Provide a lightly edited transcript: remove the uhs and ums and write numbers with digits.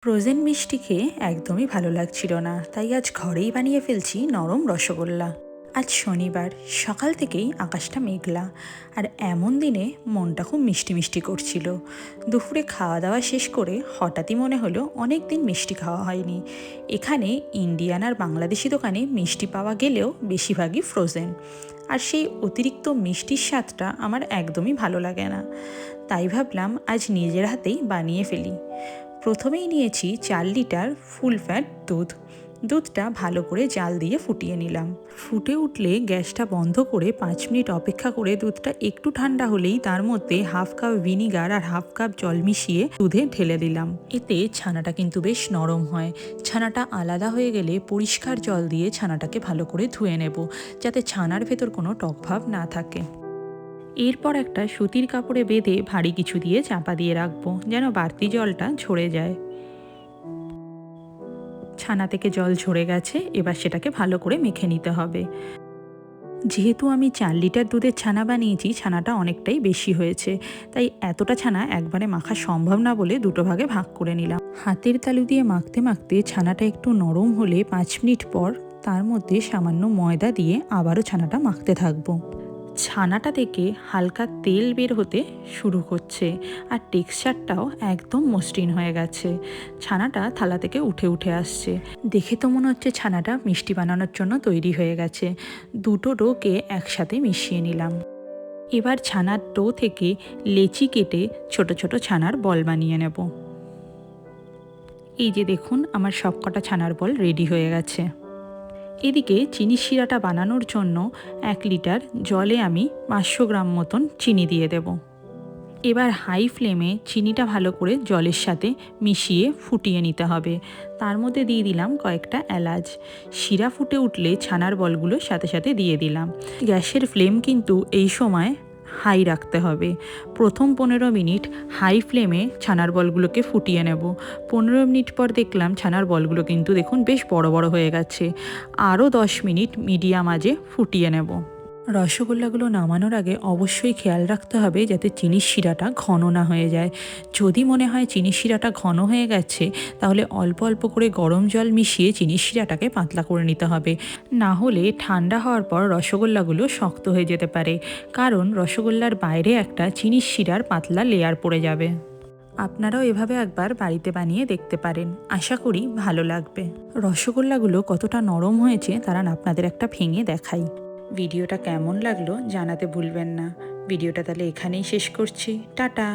Frozen মিষ্টি খেয়ে একদমই ভালো লাগছিল না, তাই আজ ঘরেই বানিয়ে ফেলছি নরম রসগোল্লা। আজ শনিবার, সকাল থেকেই আকাশটা মেঘলা, আর এমন দিনে মনটা খুব মিষ্টি মিষ্টি করছিল। দুপুরে খাওয়া দাওয়া শেষ করে হঠাৎই মনে হলো অনেক দিন মিষ্টি খাওয়া হয়নি। এখানে ইন্ডিয়ান আর বাংলাদেশি দোকানে মিষ্টি পাওয়া গেলেও বেশিরভাগই ফ্রোজেন, আর সেই অতিরিক্ত মিষ্টির স্বাদটা আমার একদমই ভালো লাগে না। তাই ভাবলাম আজ নিজের হাতেই বানিয়ে ফেলি। প্রথমেই নিয়েছি 4 লিটার ফুল ফ্যাট দুধটা ভালো করে জাল দিয়ে ফুটিয়ে নিলাম। ফুটে উঠলে গ্যাসটা বন্ধ করে 5 মিনিট অপেক্ষা করে দুধটা একটু ঠান্ডা হলেই তার মধ্যে হাফ কাপ ভিনিগার আর হাফ কাপ জল মিশিয়ে দুধে ঢেলে দিলাম। এতে ছানাটা কিন্তু বেশ নরম হয়। ছানাটা আলাদা হয়ে গেলে পরিষ্কার জল দিয়ে ছানাটাকে ভালো করে ধুয়ে নেব, যাতে ছানার ভেতর কোনো টক ভাব না থাকে। এরপর একটা সুতির কাপড়ে বেঁধে ভারী কিছু দিয়ে চাপা দিয়ে রাখবো, যেন বাড়তি জলটা ঝরে যায়। ছানা থেকে জল ঝরে গেছে, এবার সেটাকে ভালো করে মেখে নিতে হবে। যেহেতু আমি 4 লিটার দুধের ছানা বানিয়েছি, ছানাটা অনেকটাই বেশি হয়েছে, তাই এতটা ছানা একবারে মাখা সম্ভব না বলে দুটো ভাগে ভাগ করে নিলাম। হাতের তালু দিয়ে মাখতে মাখতে ছানাটা একটু নরম হলে 5 মিনিট পর তার মধ্যে সামান্য ময়দা দিয়ে আবারও ছানাটা মাখতে থাকবো। ছানাটা থেকে হালকা তেল বের হতে শুরু করছে, আর টেক্সচারটাও একদম মসৃণ হয়ে গেছে। ছানাটা থালা থেকে উঠে উঠে আসছে। দেখে তো মনে হচ্ছে ছানাটা মিষ্টি বানানোর জন্য তৈরি হয়ে গেছে। দুটো ডোকে একসাথে মিশিয়ে নিলাম। এবার ছানার ডো থেকে লেচি কেটে ছোট ছোট ছানার বল বানিয়ে নেব। এই যে দেখুন, আমার সবকটা ছানার বল রেডি হয়ে গেছে। এদিকে চিনির শিরাটা বানানোর জন্য 1 লিটার জলে আমি 500 গ্রাম মতন চিনি দিয়ে দেব। এবার হাই ফ্লেমে চিনিটা ভালো করে জলের সাথে মিশিয়ে ফুটিয়ে নিতে হবে। তার মধ্যে দিয়ে দিলাম কয়েকটা এলাচ। শিরা ফুটে উঠলে ছানার বলগুলো সাথে সাথে দিয়ে দিলাম। গ্যাসের ফ্লেম কিন্তু এই সময় হাই রাখতে হবে। প্রথম 15 মিনিট হাই ফ্লেমে ছানার বলগুলোকে ফুটিয়ে নেব। 15 মিনিট পর দেখলাম ছানার বলগুলো কিন্তু দেখুন বেশ বড় বড় হয়ে গেছে। আরও 10 মিনিট মিডিয়াম আঁচে ফুটিয়ে নেব। রসগোল্লাগুলো নামানোর আগে অবশ্যই খেয়াল রাখতে হবে যাতে চিনির শিরাটা ঘন না হয়ে যায়। যদি মনে হয় চিনির শিরাটা ঘন হয়ে গেছে, তাহলে অল্প অল্প করে গরম জল মিশিয়ে চিনির শিরাটাকে পাতলা করে নিতে হবে। না হলে ঠান্ডা হওয়ার পর রসগোল্লাগুলো শক্ত হয়ে যেতে পারে, কারণ রসগোল্লার বাইরে একটা চিনির শিরার পাতলা লেয়ার পড়ে যাবে। আপনারাও এভাবে একবার বাড়িতে বানিয়ে দেখতে পারেন, আশা করি ভালো লাগবে। রসগোল্লাগুলো কতটা নরম হয়েছে তারা আপনাদের একটা ভেঙে দেখাই। ভিডিওটা কেমন লাগলো জানাতে ভুলবেন না। ভিডিওটা তাহলে এখানেই শেষ করছি। টাটা।